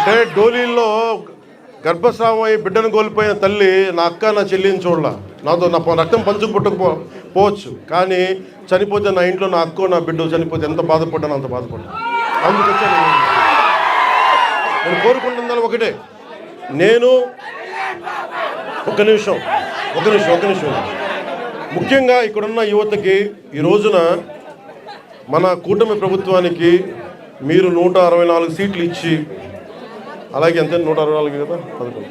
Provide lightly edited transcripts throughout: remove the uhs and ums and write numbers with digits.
అంటే డోలీల్లో గర్భస్రావం అయి బిడ్డను కోల్పోయిన తల్లి నా అక్క నా చెల్లిని చూడాల, నాతో నా రక్తం పంచుకు పుట్టకపోవచ్చు, కానీ చనిపోతే నా ఇంట్లో నా అక్కో నా బిడ్డ చనిపోతే ఎంత బాధపడ్డానో అంత బాధపడ్డాను. అందుకొచ్చా నేను కోరుకుంటున్నాను ఒకటే, నేను ఒక నిమిషం ముఖ్యంగా ఇక్కడున్న యువతకి ఈ రోజున మన కూటమి ప్రభుత్వానికి మీరు 164 సీట్లు ఇచ్చి, అలాగే ఎంత 164 కదా 11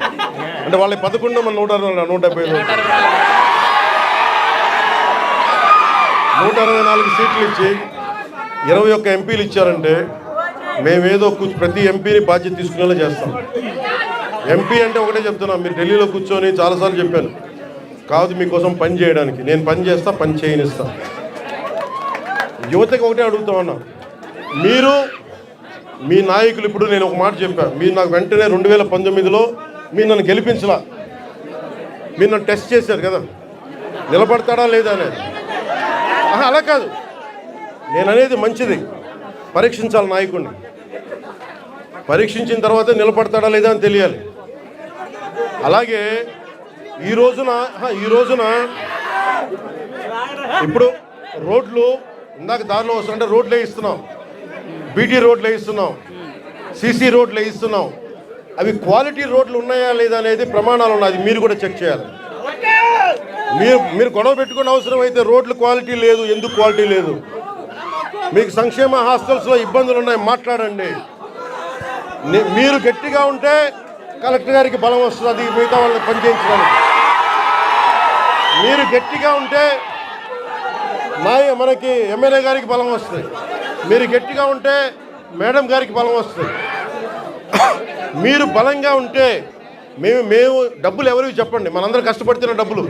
అంటే వాళ్ళకి 11 మన 165 164 సీట్లు ఇచ్చి 21 ఎంపీలు ఇచ్చారంటే మేమేదో ప్రతి ఎంపీని బాధ్యత తీసుకునేలా చేస్తాం. ఎంపీ అంటే ఒకటే చెప్తున్నాం, మీరు ఢిల్లీలో కూర్చొని చాలాసార్లు చెప్పాను, కాదు మీకోసం పని చేయడానికి, నేను పని చేస్తా, పని చేయనిస్తా. యువతకి ఒకటే అడుగుతామన్నా, మీరు మీ నాయకులు, ఇప్పుడు నేను ఒక మాట చెప్పాను, మీరు నాకు వెంటనే 2019లో మీరు నన్ను గెలిపించలా, మీరు నన్ను టెస్ట్ చేశారు కదా, నిలబడతాడా లేదా అనేది. అలా కాదు, నేను అనేది మంచిది, పరీక్షించాలి నాయకుడిని, పరీక్షించిన తర్వాత నిలబడతాడా లేదా అని తెలియాలి. అలాగే ఈ రోజున ఇప్పుడు రోడ్లు ఇందాక దారిలో వస్తుంటే రోడ్లు వేయిస్తున్నాం, బీటీ రోడ్లు వేయిస్తున్నాం, సీసీ రోడ్లు వేయిస్తున్నాం. అవి క్వాలిటీ రోడ్లు ఉన్నాయా లేదా అనేది ప్రమాణాలు ఉన్నాయి, మీరు కూడా చెక్ చేయాలి. మీరు గొడవ పెట్టుకునే అవసరం అయితే రోడ్లు క్వాలిటీ లేదు, ఎందుకు క్వాలిటీ లేదు, మీకు సంక్షేమ హాస్టల్స్లో ఇబ్బందులు ఉన్నాయి, మాట్లాడండి. మీరు గట్టిగా ఉంటే కలెక్టర్ గారికి బలం వస్తుంది మిగతా వాళ్ళని పనిచేయించడానికి. మీరు గట్టిగా ఉంటే మనకి ఎమ్మెల్యే గారికి బలం వస్తుంది, మీరు గట్టిగా ఉంటే మేడం గారికి బలం వస్తుంది. మీరు బలంగా ఉంటే మేము డబ్బులు ఎవరికి చెప్పండి, మనందరూ కష్టపడుతున్న డబ్బులు,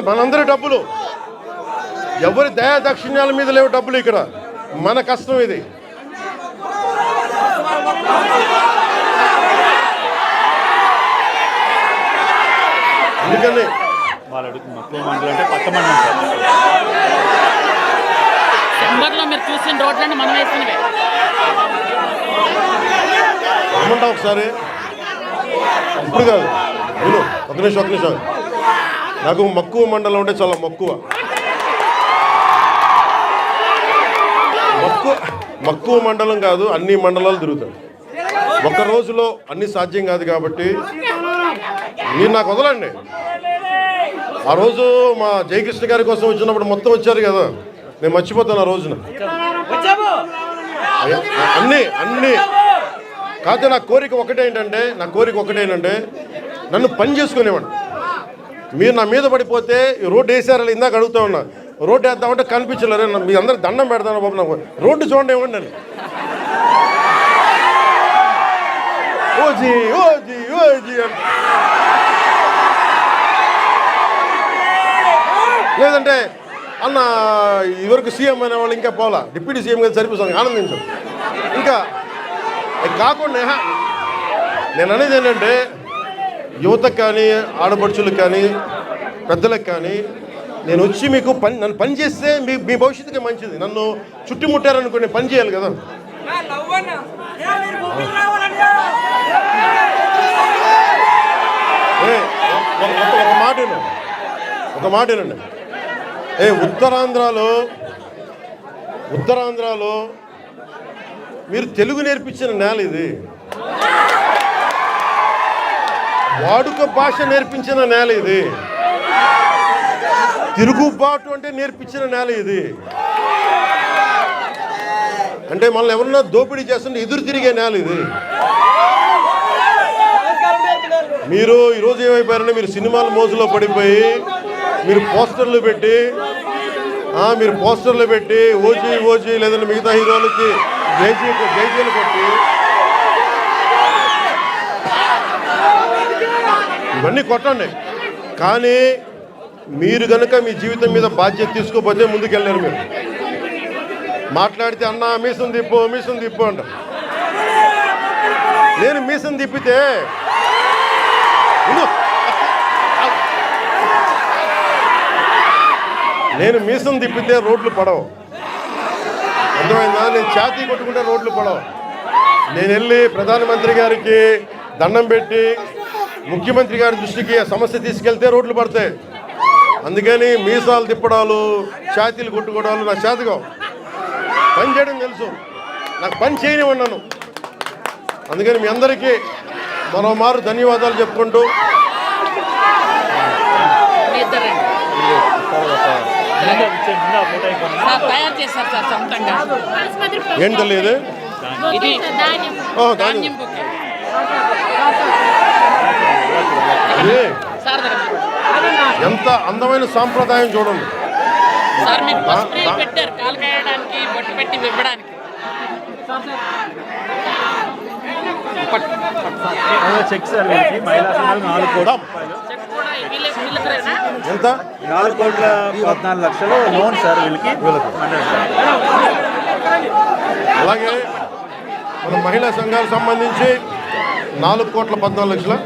మనందరి డబ్బులు, ఎవరి దయా దక్షిణ్యాల మీద లేవు డబ్బులు, ఇక్కడ మన కష్టం ఇది. అందుకని మీరు చూసిన రోడ్లన్నీ మనం వేసినవే. ఏమంటావు ఒకసారి, ఇప్పుడు కాదు, విను, ఒక నిమిషం. నాకు మక్కువ మండలం అంటే చాలా మక్కువ మండలం కాదు, అన్ని మండలాలు తిరుగుతాయి. ఒక రోజులో అన్ని సాధ్యం కాదు కాబట్టి మీరు నాకు వదలండి. ఆ రోజు మా జయకృష్ణ గారి కోసం వచ్చినప్పుడు మొత్తం వచ్చారు కదా, నేను మర్చిపోతాను ఆ రోజున అన్నీ కాకపోతే నా కోరిక ఒకటే ఏంటంటే నన్ను పని చేసుకునేవాడు. మీరు నా మీద పడిపోతే రోడ్డు వేసారని ఇందాక అడుగుతా ఉన్నా, రోడ్డు వేద్దామంటే కనిపించలేరు, మీ అందరికి దండం పెడతాను బాబు, నాకు రోడ్డు చూడండి ఇవ్వండి అని. ఓజీ అని, లేదంటే అన్న ఇవరకు సీఎం అనే వాళ్ళు ఇంకా పోలా, డిప్యూటీ సీఎం గారు సరిపోతుంది, ఆనందించాం. ఇంకా కాకుండా నేను అనేది ఏంటంటే, యువతకు కానీ ఆడపడుచులకు కానీ పెద్దలకు కానీ నేను వచ్చి మీకు నన్ను పని చేస్తే మీ భవిష్యత్తుకి మంచిది. నన్ను చుట్టుముట్టారనుకో, నేను పని చేయాలి కదా. ఒక మాట వినండి. ఉత్తరాంధ్రలో మీరు తెలుగు నేర్పించిన నేల ఇది, వాడుక భాష నేర్పించిన నేల ఇది, తిరుగుబాటు అంటే నేర్పించిన నేల ఇది. అంటే మనల్ని ఎవరన్నా దోపిడీ చేస్తుంటే ఎదురు తిరిగే నేల ఇది. మీరు ఈరోజు ఏమైపోయారంటే, మీరు సినిమాల మోజులో పడిపోయి మీరు పోస్టర్లు పెట్టి ఓజీ లేదంటే మిగతా హీరోలకి జైజీలు కొట్టి ఇవన్నీ కొట్టండి. కానీ మీరు కనుక మీ జీవితం మీద బాధ్యత తీసుకోకపోతే ముందుకెళ్ళారు. మీరు మాట్లాడితే అన్న మీసం తిప్పు అంట. నేను మీసం తిప్పితే రోడ్లు పడవు, అర్థమైందా? నేను ఛాతీ కొట్టుకుంటే రోడ్లు పడవు. నేను వెళ్ళి ప్రధానమంత్రి గారికి దండం పెట్టి ముఖ్యమంత్రి గారి దృష్టికి ఆ సమస్య తీసుకెళ్తే రోడ్లు పడతాయి. అందుకని మీసాలు తిప్పడాలు, ఛాతీలు కొట్టుకోవడాలు నా చేతగా పని చేయడం తెలుసు, నాకు పని చేయనివ్వన్నాను. అందుకని మీ అందరికీ మరోమారు ధన్యవాదాలు చెప్పుకుంటూ మీ ఇద్దరండి. సార్ తయారు చేశారు సార్ సొంతంగా. ఏం తెలియదు ఇది ధాన్యం ధాన్యం బుక్ ఇది సార్ దగ్గర. ఎంత అందమైన సాంప్రదాయం చూడండి. సార్ మీరు పసుపు నీళ్ళు పెట్టారు కాలు కాయడానికి, బొట్టు పెట్టి ఇవ్వడానికి. చెక్ సార్ వీళ్ళకి మహిళా సంఘాలు 4 కోట్ల రూపాయలు. చెక్ కూడా వీళ్ళకరేనా? ఎంత 4,14,00,000 లోన్ సార్ వీళ్ళకి. అలాగే మన మహిళా సంఘాలకు సంబంధించి 4,14,00,000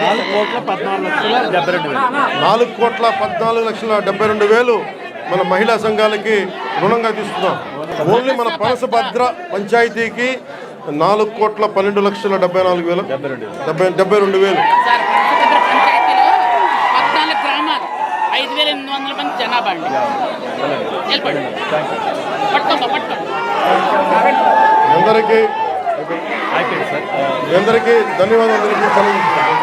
4,14,72,000 4,14,72,000 మన మహిళా సంఘాలకి రుణంగా తీసుకున్నాం. ఓన్లీ మన పనసభద్ర పంచాయతీకి 4,12,74,000 72,000. సార్ పనసభద్ర పంచాయతీలో 14 గ్రామాలు, 5,800 మంది జనాభా అండి. వెళ్ళిపోండి, పట్టుకోండి పట్టుకోండి. మీ అందరికీ ధన్యవాదాలు తెలుపుతూ సెలవు తీసుకుంటాను.